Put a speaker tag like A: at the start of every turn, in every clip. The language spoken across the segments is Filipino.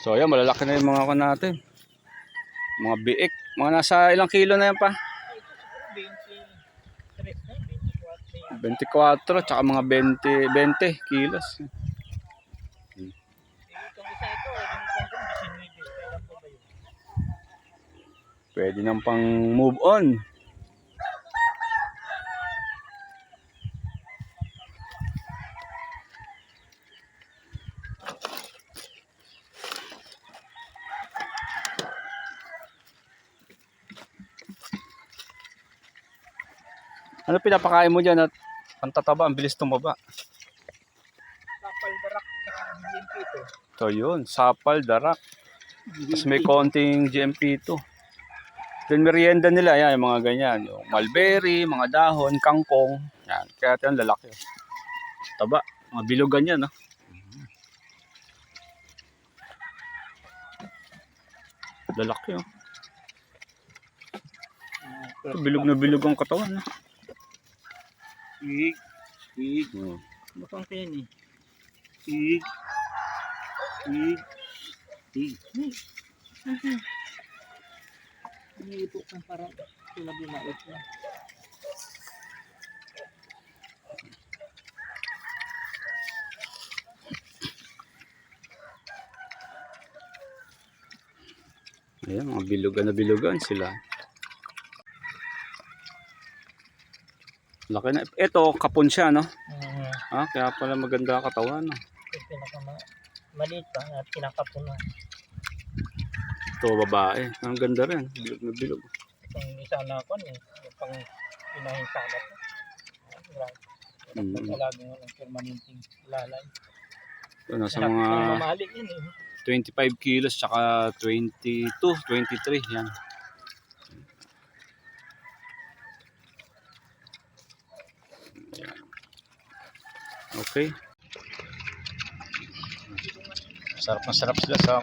A: So ayan, malalaki na yung mga natin. Mga biik. Mga nasa ilang kilo na yan pa? 24 tsaka mga 20 kilos. Pwede nang pang move on. Ano pinapakain mo dyan at ang tataba, ang bilis tumaba?
B: Sapal darak sa GMP2.
A: So yun, sapal, darak. Tapos may konting GMP2. Then merienda nila, yan, yung mga ganyan. Yung mulberry, mga dahon, kangkong. Yan, kaya ito yung lalaki. Taba, mga bilugan yan. No? Lalaki. Oh. Bilog na bilog ang katawan. No?
B: Ig. Bukang kayan eh. Ig. Iniipok ng parang sila bumait na.
A: Ayan, mga bilugan na bilugan sila. Laki na. Ito, kapon siya, no? Kaya pala maganda katawan. No?
B: Maliit pa at kinakapon na.
A: Ito, babae. Ang ganda rin. Bilog na bilog.
B: Itong isa na ako eh. Pang inahin salat. Alagin mo ng permanenteng lalay.
A: Ito, nasa mga
B: mamali yun eh.
A: 25 kilos tsaka 22, 23. Yan. Okay. Sarap na sarap sila sa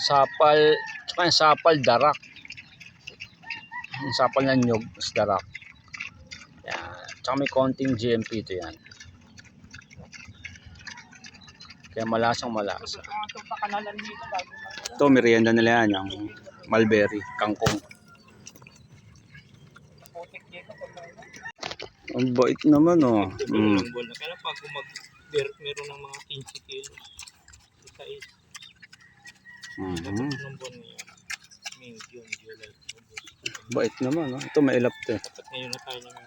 A: sapal, tsaka yung sapal darak. Yung sapal na nyog, is darak. Yan. Tsaka may konting GMP ito yan. Kaya malasang malasa. Ito, merienda nila yan, yung mulberry, kangkong. Ang bait naman, oh.
B: Kaya pag meron ng mga 15 kilos, isa is ng buwan niya. May June, July, August.
A: Bait naman, oh. Ito mailap to.
B: Dapat ngayon na tayo naman